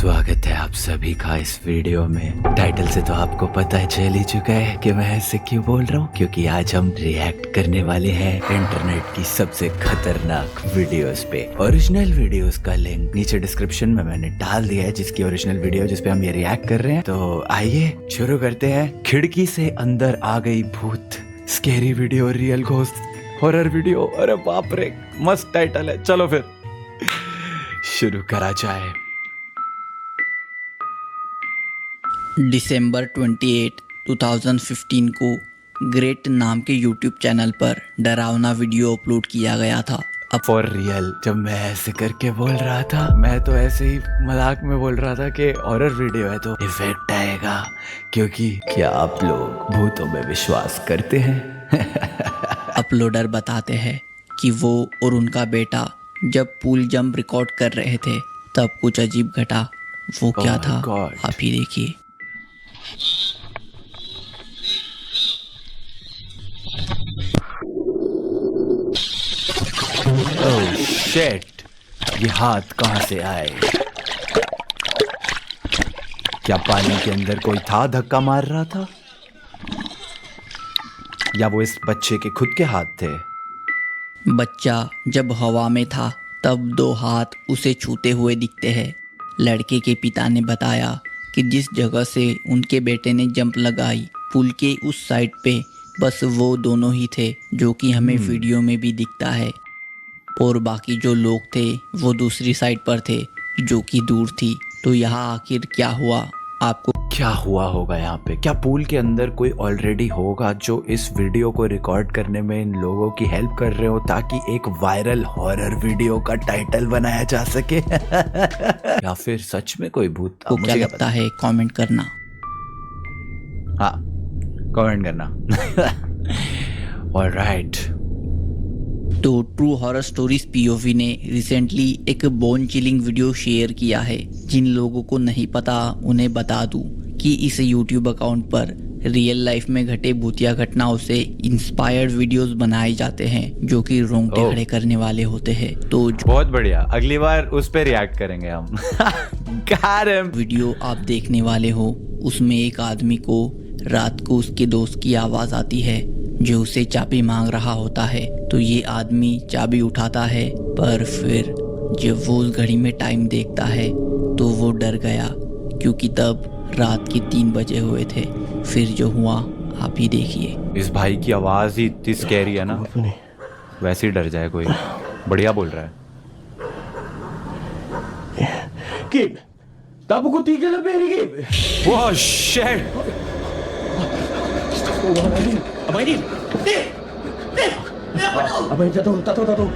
स्वागत है आप सभी का इस वीडियो में। टाइटल से तो आपको पता चल ही चुका है कि मैं ऐसे क्यों बोल रहा हूँ, क्योंकि आज हम रिएक्ट करने वाले हैं इंटरनेट की सबसे खतरनाक वीडियोस पे। ओरिजिनल वीडियोस का लिंक नीचे डिस्क्रिप्शन में मैंने डाल दिया है, जिसकी ओरिजिनल वीडियो जिसपे हम ये रिएक्ट कर रहे हैं। तो आइए शुरू करते हैं। खिड़की से अंदर आ गई भूत, scary video, real ghost, horror video. अरे बाप रे, मस्त टाइटल है। चलो फिर शुरू करा जाए। दिसंबर 28, 2015 को ग्रेट नाम के यूट्यूब चैनल पर डरावना वीडियो अपलोड किया गया था। अब फॉर रियल, जब मैं ऐसे करके बोल रहा था, मैं तो ऐसे ही मजाक में बोल रहा था कि हॉरर वीडियो है तो इफेक्ट आएगा, क्योंकि क्या आप लोग भूतों में विश्वास करते हैं? अपलोडर बताते हैं कि वो और उनका बेटा जब पूल जंप रिकॉर्ड कर रहे थे तब कुछ अजीब घटा। वो क्या Oh my था God. आप ही देखिए। ओह शिट, ये हाथ कहाँ से आए? क्या पानी के अंदर कोई था धक्का मार रहा था, या वो इस बच्चे के खुद के हाथ थे? बच्चा जब हवा में था तब दो हाथ उसे छूते हुए दिखते हैं। लड़के के पिता ने बताया कि जिस जगह से उनके बेटे ने जंप लगाई, पुल के उस साइड पे बस वो दोनों ही थे, जो कि हमें वीडियो में भी दिखता है, और बाकी जो लोग थे वो दूसरी साइड पर थे जो कि दूर थी। तो यहाँ आखिर क्या हुआ, आपको क्या हुआ होगा यहाँ पे? क्या पूल के अंदर कोई ऑलरेडी होगा जो इस वीडियो को रिकॉर्ड करने में इन लोगों की हेल्प कर रहे हो, ताकि एक वायरल हॉरर वीडियो का टाइटल बनाया जा सके? या फिर सच में कोई भूत? को क्या लगता है कमेंट करना। हाँ, कमेंट करना। ऑलराइट। तो ट्रू हॉरर स्टोरीज पीओवी ने रिसेंटली एक बोन चिलिंग वीडियो शेयर किया है। जिन लोगों को नहीं पता उन्हें बता दूं कि इस यूट्यूब अकाउंट पर रियल लाइफ में घटे भूतिया घटनाओं से इंस्पायर्ड वीडियोस बनाए जाते हैं, जो कि रोंगटे खड़े करने वाले होते हैं। तो बहुत बढ़िया, अगली बार उस पे रिएक्ट करेंगे हम। वीडियो आप देखने वाले हो, उसमें एक आदमी को रात को उसके दोस्त की आवाज आती है जो उसे चाबी मांग रहा होता है। तो ये आदमी चाबी उठाता है, पर फिर जब वो उस घड़ी में टाइम देखता है तो वो डर गया, क्योंकि तब रात के 3 बजे हुए थे। फिर जो हुआ आप ही देखिए। इस भाई की आवाज ही इतनी स्कैरी है ना, वैसे ही डर जाए कोई। बढ़िया बोल रहा है। Gabe, tapo ko tigil na peri, Gabe. Wow, shit! Abang Idil! Abang Idil, tato.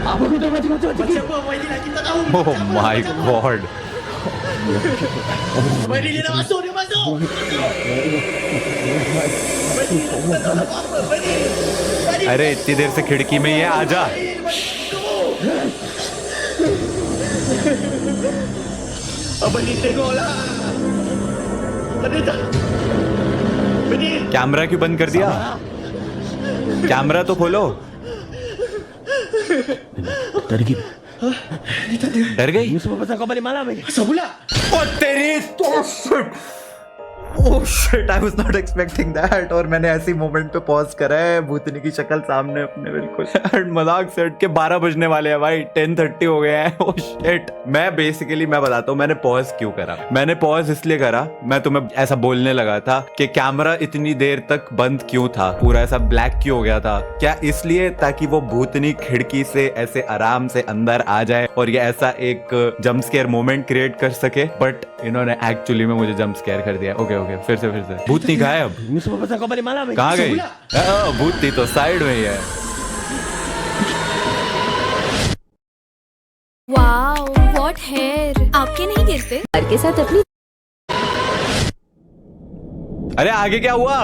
Abang Idil, mati. Macam apa Abang Idil lagi tak tahu? Oh my god! Abang Idil dia dah masuk, dia masuk! अरे इतनी देर से खिड़की में ही है, आजा। Abang Idil tengoklah! Ada tak? Camera क्यों बंद कर दिया? कैमरा तो खोलो। Tadi Gabe. डर गई? Ini semua pasal kau balik malam ni. Asal pula? ओ तेरी तो oh shit, I was not expecting that. और मैंने ऐसी मोमेंट पे पॉज करा है, भूतनी की शक्ल सामने अपने, बिल्कुल। मजाक से हट के 12 बजने वाले हैं भाई, 10:30 हो गए हैं। Oh shit. मैं बताता हूँ मैंने पॉज क्यों करा। मैंने पॉज इसलिए करा, मैं तुम्हें ऐसा बोलने लगा था कि कैमरा इतनी देर तक बंद क्यों था, पूरा ऐसा ब्लैक क्यों हो गया था। क्या इसलिए ताकि वो भूतनी खिड़की से ऐसे आराम से अंदर आ जाए और ये ऐसा एक जंप स्केयर मोमेंट क्रिएट कर सके, बट इन्होंने एक्चुअली में मुझे जंप स्केयर कर दिया। ओके, फिर से भूतनी गायब। Ini semua pasal kau balik malam ni. कहाँ गई? भूतनी तो साइड में ही है। Wow, what hair! आपके नहीं गिरते? के साथ अपनी अरे आगे क्या हुआ?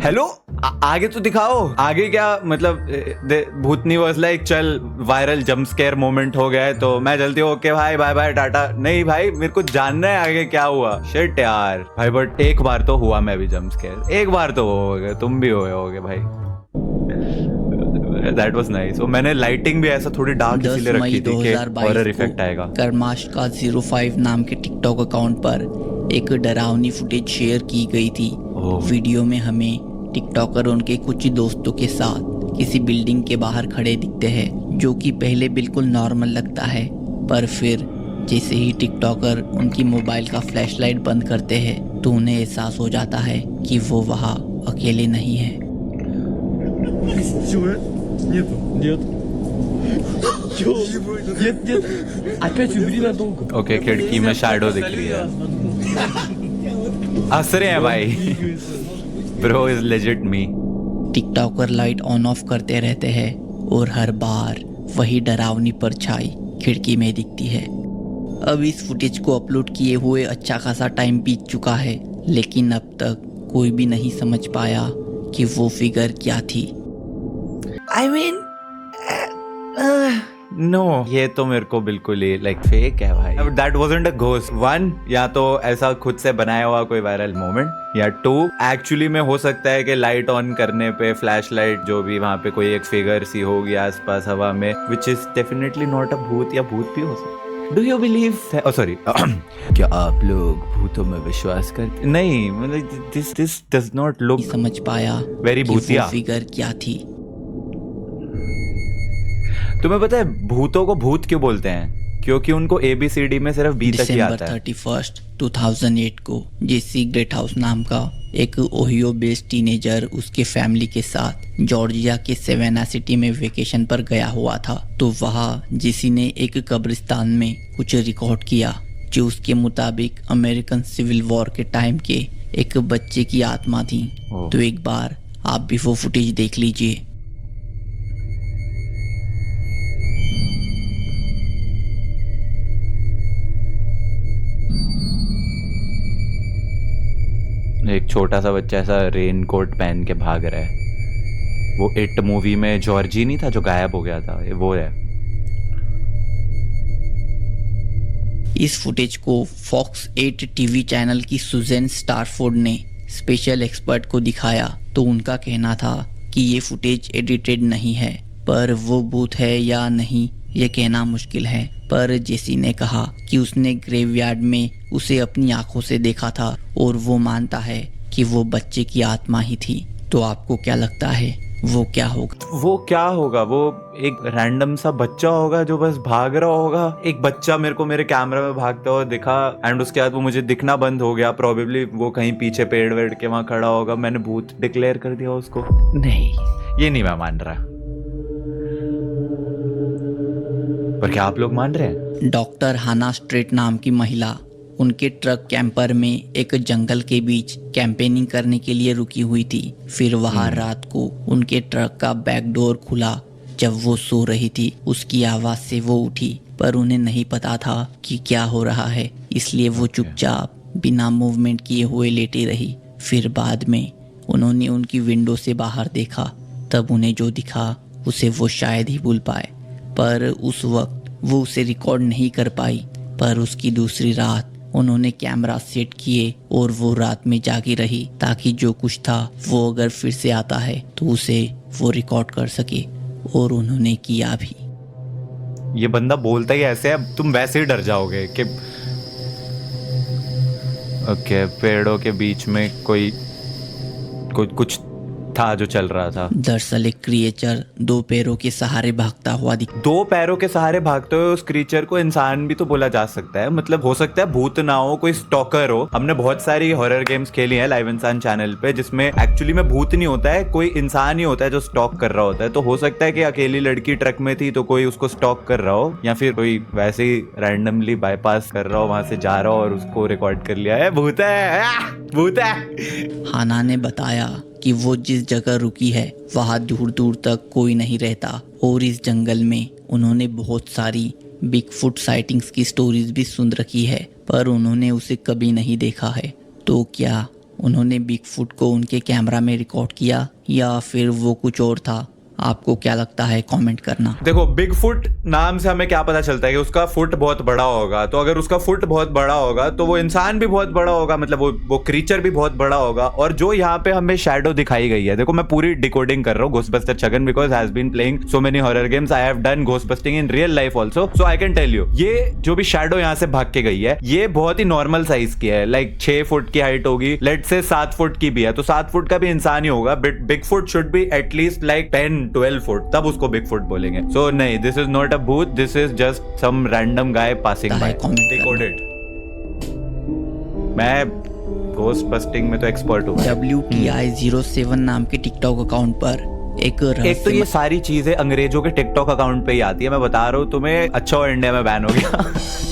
हेलो, आगे तो दिखाओ। आगे क्या मतलब? भूतनी वाज लाइक चल वायरल जंप स्केयर मोमेंट हो गया है तो मैं जल्दी ओके भाई, बाय बाय, टाटा। नहीं भाई, मेरे को जानना है आगे क्या हुआ। शिट यार भाई, बट एक बार तो हुआ मैं भी जंप स्केयर, एक बार तो हो गए, तुम भी हुए होगे भाई। That was nice. और मैंने लाइटिंग भी ऐसा थोड़ी डार्क 10 इसीलिए मई रखी थी कि 2022 हॉरर इफेक्ट आएगा। कर्माश का 05 नाम के टिकटॉक अकाउंट पर एक डरावनी फुटेज शेयर की गई थी। वीडियो में हमें टिकटॉकर उनके कुछ दोस्तों के साथ किसी बिल्डिंग के बाहर खड़े दिखते हैं, जो कि पहले बिल्कुल नॉर्मल लगता है, पर फिर जैसे ही टिकटॉकर उनकी मोबाइल का फ्लैशलाइट बंद करते हैं तो उन्हें एहसास हो जाता है कि वो वहाँ अकेले नहीं है। Опять убери надолго. ओके, खिड़की में शैडो दिख रही है। हंस रहे हैं भाई। Bro is legit me. TikToker light on off करते रहते हैं और हर बार वही डरावनी परछाई खिड़की में दिखती है। अब इस फुटेज को अपलोड किए हुए अच्छा खासा टाइम बीत चुका है, लेकिन अब तक कोई भी नहीं समझ पाया कि वो फिगर क्या थी। आई मीन नो, ये तो मेरे को बिल्कुल ही लाइक फेक है भाई। That wasn't a ghost. One, या तो ऐसा खुद से बनाया हुआ कोई वायरल मोमेंट, या टू एक्चुअली में हो सकता है कि लाइट ऑन करने पे फ्लैश लाइट जो भी वहाँ पे कोई एक फिगर सी होगी आसपास हवा में, which is definitely not a भूत, या भूत भी हो सकता है। डू यू बिलीव, सॉरी क्या आप लोग भूतों में विश्वास करते? नहीं, मतलब दिस डज नॉट लुक समझ पाया वेरी कि भूतिया। वो फिगर क्या थी। तुम्हें पता है भूतों को भूत क्यों बोलते हैं? क्योंकि उनको ABCD में सिर्फ B तक ही दिसंबर आता है। 31, 2008 को जेसी ग्रेटहाउस नाम का एक ओहियो बेस्ड टीनेजर उसके फैमिली के साथ जॉर्जिया के सेवेना सिटी में वेकेशन पर गया हुआ था। तो वहाँ जेसी ने एक कब्रिस्तान में कुछ रिकॉर्ड किया जो उसके मुताबिक अमेरिकन सिविल वॉर के टाइम के एक बच्चे की आत्मा थी। तो एक बार आप भी वो फुटेज देख लीजिए। एक छोटा सा बच्चा ऐसा रेन कोट पहन के भाग रहा है। वो इट मूवी में जॉर्जी नहीं था जो गायब हो गया था, वो है। इस फुटेज को फॉक्स 8 टीवी चैनल की सुजैन स्टारफोर्ड ने स्पेशल एक्सपर्ट को दिखाया। तो उनका कहना था कि ये फुटेज एडिटेड नहीं है, पर वो भूत है या नहीं ये कहना मुश्किल है। पर जेसी ने कहा कि उसने ग्रेवयार्ड में उसे अपनी आंखों से देखा था और वो मानता है कि वो बच्चे की आत्मा ही थी। तो आपको क्या लगता है वो क्या होगा? वो क्या होगा? वो एक रैंडम सा बच्चा होगा जो बस भाग रहा होगा। एक बच्चा मेरे को मेरे कैमरा में भागता हुआ दिखा एंड उसके बाद वो मुझे दिखना बंद हो गया। प्रोबेबली वो कहीं पीछे पेड़ वेड़ के वहां खड़ा होगा, मैंने भूत डिक्लेयर कर दिया उसको। नहीं, ये नहीं मैं मान रहा। पर क्या आप लोग मान रहे हैं? डॉक्टर हाना स्ट्रेट नाम की महिला उनके ट्रक कैंपर में एक जंगल के बीच कैंपेनिंग करने के लिए रुकी हुई थी। फिर वहां रात को उनके ट्रक का बैक डोर खुला। जब वो सो रही थी उसकी आवाज से वो उठी, पर उन्हें नहीं पता था कि क्या हो रहा है, इसलिए वो चुपचाप बिना मूवमेंट किए हुए लेटी रही। फिर बाद में उन्होंने उनकी विंडो से बाहर देखा, तब उन्हें जो दिखा उसे वो शायद ही भूल पाए। पर उस वक्त वो उसे रिकॉर्ड नहीं कर पाई। पर उसकी दूसरी रात उन्होंने कैमरा सेट किए और वो रात में जागी रही ताकि जो कुछ था वो अगर फिर से आता है तो उसे वो रिकॉर्ड कर सके, और उन्होंने किया भी। ये बंदा बोलता ही ऐसे है, तुम वैसे ही डर जाओगे कि ओके पेड़ों के बीच में कोई कुछ था जो चल रहा था। दरअसल एक क्रिएचर 2 पैरों के सहारे भागता हुआ 2 पैरों के सहारे भागते हुए उस क्रीचर को इंसान भी तो बोला जा सकता है। मतलब हो सकता है भूत ना हो, कोई स्टॉकर हो। हमने बहुत सारी हॉरर गेम्स खेली हैं लाइव इंसान चैनल पे जिसमें एक्चुअली में भूत नहीं होता है, कोई इंसान ही होता है जो स्टॉक कर रहा होता है। तो हो सकता है कि अकेली लड़की ट्रक में थी तो कोई उसको स्टॉक कर रहा हो, या फिर कोई वैसे ही रैंडमली बाईपास कर रहा हो, वहां से जा रहा हो और उसको रिकॉर्ड कर लिया है। भूत है, भूत है। हाना ने बताया कि वो जिस जगह रुकी है वहाँ दूर दूर तक कोई नहीं रहता, और इस जंगल में उन्होंने बहुत सारी बिगफुट साइटिंग्स की स्टोरीज भी सुन रखी है, पर उन्होंने उसे कभी नहीं देखा है। तो क्या उन्होंने बिगफुट को उनके कैमरा में रिकॉर्ड किया या फिर वो कुछ और था? आपको क्या लगता है कमेंट करना। देखो, बिग फुट नाम से हमें क्या पता चलता है कि उसका फुट बहुत बड़ा होगा। तो अगर उसका फुट बहुत बड़ा होगा तो वो इंसान भी बहुत बड़ा होगा, मतलब वो क्रीचर भी बहुत बड़ा होगा। और जो यहाँ पे हमें शैडो दिखाई गई है, देखो मैं पूरी डिकोडिंग कर रहा हूँ ghostbuster Chhagan, because has been playing so many horror games, I have done ghostbusting in real life also, so I can tell you, ये जो भी शैडो यहाँ से भाग के गई है ये बहुत ही नॉर्मल साइज की है। लाइक 6 फुट की हाइट होगी, लेट से 7 फुट की भी है तो 7 फुट का भी इंसान ही होगा। But big foot should be at least like 10-12 foot, तब उसको बिग फुट बोलेंगे। सो नहीं, दिस इज नॉट अ भूत, this is just some random guy passing by. Decoded. मैं घोस्ट बस्टिंग में तो एक्सपर्ट हूँ। WTI07 नाम के टिकटॉक अकाउंट पर एक तो ये सारी चीजें अंग्रेजों के टिकटॉक अकाउंट पे ही आती है, मैं बता रहा हूँ तुम्हें। अच्छा और इंडिया में बैन हो गया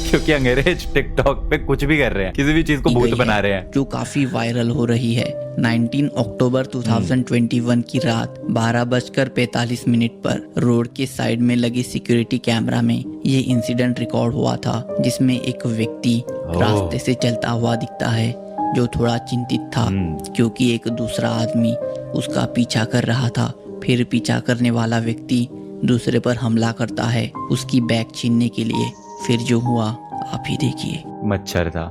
क्योंकि अंग्रेज टिकटॉक पे कुछ भी कर रहे हैं, किसी भी चीज को भूत बना रहे हैं, जो काफी वायरल हो रही है। 19 अक्टूबर 2021 की रात 12:45 पर रोड के साइड में लगी सिक्योरिटी कैमरा में ये इंसिडेंट रिकॉर्ड हुआ था, जिसमें एक व्यक्ति रास्ते से चलता हुआ दिखता है जो थोड़ा चिंतित था क्योंकि एक दूसरा आदमी उसका पीछा कर रहा था। फिर पीछा करने वाला व्यक्ति दूसरे पर हमला करता है उसकी बैग छीनने के लिए। फिर जो हुआ आप ही देखिए। मच्छर था।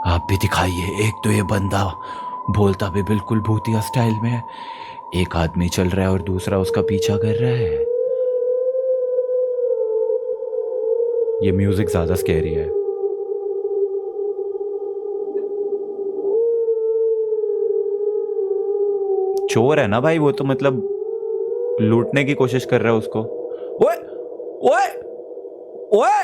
आप भी दिखाइए। एक तो ये बंदा बोलता भी बिल्कुल भूतिया स्टाइल में है, एक आदमी चल रहा है और दूसरा उसका पीछा कर रहा है। ये म्यूजिक ज्यादा स्कैरी है। चोर है ना भाई वो, तो मतलब लूटने की कोशिश कर रहा है उसको। ओए ओए ओए